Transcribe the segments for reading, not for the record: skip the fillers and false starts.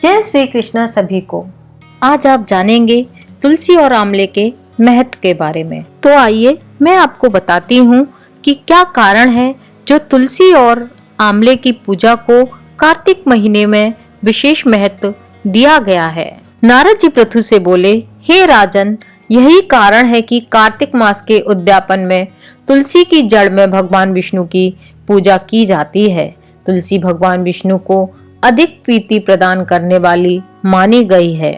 जय श्री कृष्णा सभी को। आज आप जानेंगे तुलसी और आंवले के महत्व के बारे में। तो आइए मैं आपको बताती हूँ कि क्या कारण है जो तुलसी और आंवले की पूजा को कार्तिक महीने में विशेष महत्व दिया गया है। नारद जी पृथु से बोले, हे राजन, यही कारण है कि कार्तिक मास के उद्यापन में तुलसी की जड़ में भगवान विष्णु की पूजा की जाती है। तुलसी भगवान विष्णु को अधिक प्रीति प्रदान करने वाली मानी गई है।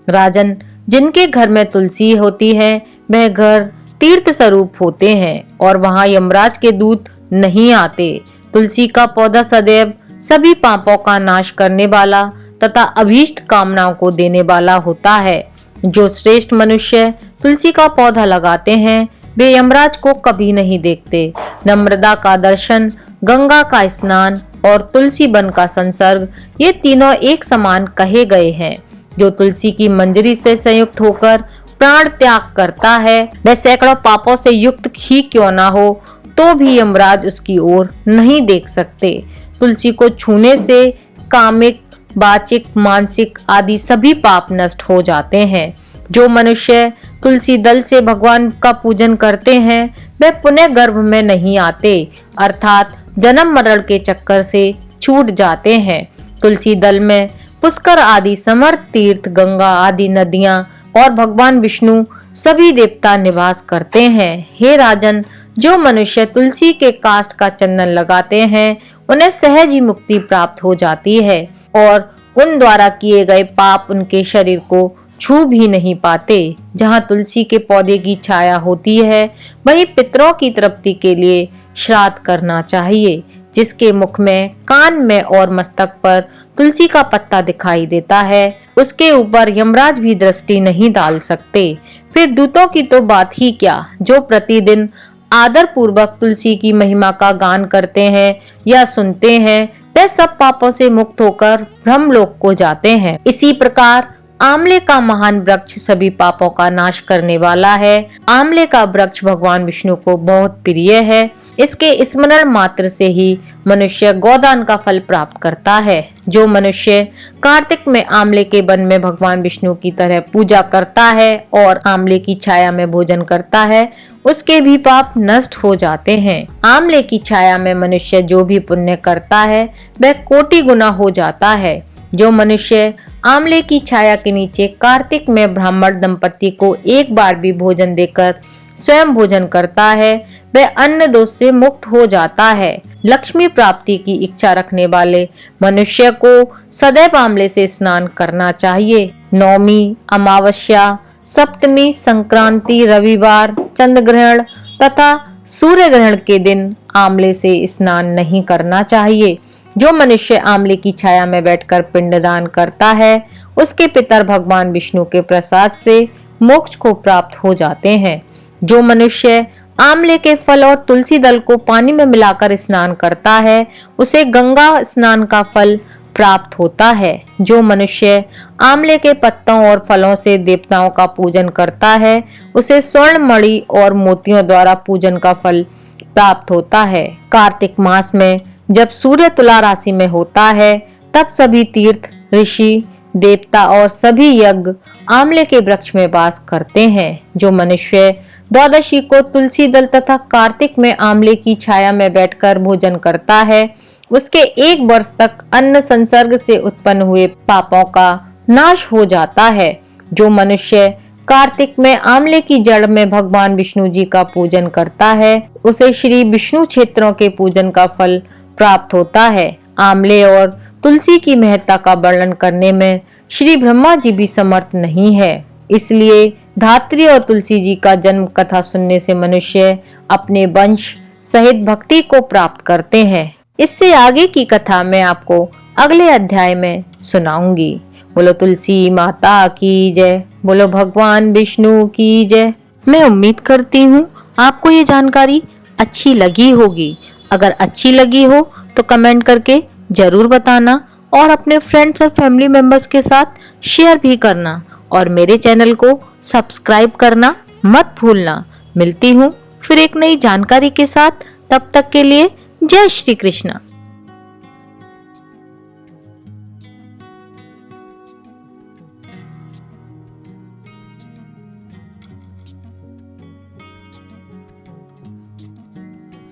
राजन, जिनके घर में तुलसी होती है वह घर तीर्थ स्वरूप होते हैं और वहां यमराज के दूत नहीं आते। तुलसी का पौधा सदैव सभी पापों का नाश करने वाला तथा अभीष्ट कामनाओं को देने वाला होता है। जो श्रेष्ठ मनुष्य तुलसी का पौधा लगाते हैं वे यमराज को कभी नहीं देखते। नम्रता का दर्शन, गंगा का स्नान और तुलसी वन का संसर्ग, ये तीनों एक समान कहे गए हैं। जो तुलसी की मंजरी से संयुक्त होकर प्राण त्याग करता है वह सैकड़ों पापों से युक्त ही क्यों ना हो तो भी यमराज उसकी ओर नहीं देख सकते। तुलसी को छूने से कामिक, वाचिक, मानसिक आदि सभी पाप नष्ट हो जाते हैं। जो मनुष्य तुलसी दल से भगवान का पूजन करते हैं वे पुनः गर्भ में नहीं आते, अर्थात जन्म मरण के चक्कर से छूट जाते हैं। तुलसी दल में पुष्कर आदि समर्थ तीर्थ, गंगा आदि नदियां और भगवान विष्णु सभी देवता निवास करते हैं। हे राजन, जो मनुष्य तुलसी के काष्ठ का चंदन लगाते हैं उन्हें सहज ही मुक्ति प्राप्त हो जाती है और उन द्वारा किए गए पाप उनके शरीर को छू भी नहीं पाते। जहाँ तुलसी के पौधे की छाया होती है वहीं पितरों की तृप्ति के लिए श्राद्ध करना चाहिए। जिसके मुख में, कान में और मस्तक पर तुलसी का पत्ता दिखाई देता है उसके ऊपर यमराज भी दृष्टि नहीं डाल सकते। फिर दूतों की तो बात ही क्या, जो प्रतिदिन आदर पूर्वक तुलसी की महिमा का गान करते हैं या सुनते हैं वे सब पापों से मुक्त होकर ब्रह्मलोक को जाते हैं। इसी प्रकार आंवले का महान वृक्ष सभी पापों का नाश करने वाला है। आंवले का वृक्ष भगवान विष्णु को बहुत प्रिय है। इसके स्मरण मात्र से ही मनुष्य गोदान का फल प्राप्त करता है। जो मनुष्य कार्तिक में आंवले के वन में भगवान विष्णु की तरह पूजा करता है और आंवले की छाया में भोजन करता है उसके भी पाप नष्ट हो जाते हैं। आंवले की छाया में मनुष्य जो भी पुण्य करता है वह कोटि गुना हो जाता है। जो मनुष्य आंवले की छाया के नीचे कार्तिक में ब्राह्मण दंपति को एक बार भी भोजन देकर स्वयं भोजन करता है वह अन्न दोष से मुक्त हो जाता है। लक्ष्मी प्राप्ति की इच्छा रखने वाले मनुष्य को सदैव आंवले से स्नान करना चाहिए। नौमी, अमावस्या, सप्तमी, संक्रांति, रविवार, चंद्र ग्रहण तथा सूर्य ग्रहण के दिन आंवले से स्नान नहीं करना चाहिए। जो मनुष्य आंवले की छाया में बैठकर पिंडदान करता है उसके पितर भगवान विष्णु के प्रसाद से मोक्ष को प्राप्त हो जाते हैं। जो मनुष्य आंवले के फल और तुलसी दल को पानी में मिलाकर स्नान करता है उसे गंगा स्नान का फल प्राप्त होता है। जो मनुष्य आंवले के पत्तों और फलों से देवताओं का पूजन करता है उसे स्वर्ण, मणि और मोतियों द्वारा पूजन का फल प्राप्त होता है। कार्तिक मास में जब सूर्य तुला राशि में होता है तब सभी तीर्थ, ऋषि, देवता और सभी यज्ञ आंवले के वृक्ष में वास करते हैं। जो मनुष्य द्वादशी को तुलसी दल तथा कार्तिक में आंवले की छाया में बैठकर भोजन करता है उसके 1 वर्ष तक अन्न संसर्ग से उत्पन्न हुए पापों का नाश हो जाता है। जो मनुष्य कार्तिक में आंवले की जड़ में भगवान विष्णु जी का पूजन करता है उसे श्री विष्णु क्षेत्रों के पूजन का फल प्राप्त होता है। आंवले और तुलसी की महत्ता का वर्णन करने में श्री ब्रह्मा जी भी समर्थ नहीं है। इसलिए धात्री और तुलसी जी का जन्म कथा सुनने से मनुष्य अपने वंश सहित भक्ति को प्राप्त करते हैं। इससे आगे की कथा मैं आपको अगले अध्याय में सुनाऊंगी। बोलो तुलसी माता की जय, बोलो भगवान विष्णु की जय। मैं उम्मीद करती हूँ आपको ये जानकारी अच्छी लगी होगी। अगर अच्छी लगी हो तो कमेंट करके जरूर बताना और अपने फ्रेंड्स और फैमिली मेंबर्स के साथ शेयर भी करना और मेरे चैनल को सब्सक्राइब करना मत भूलना। मिलती हूँ फिर एक नई जानकारी के साथ, तब तक के लिए जय श्री कृष्णा।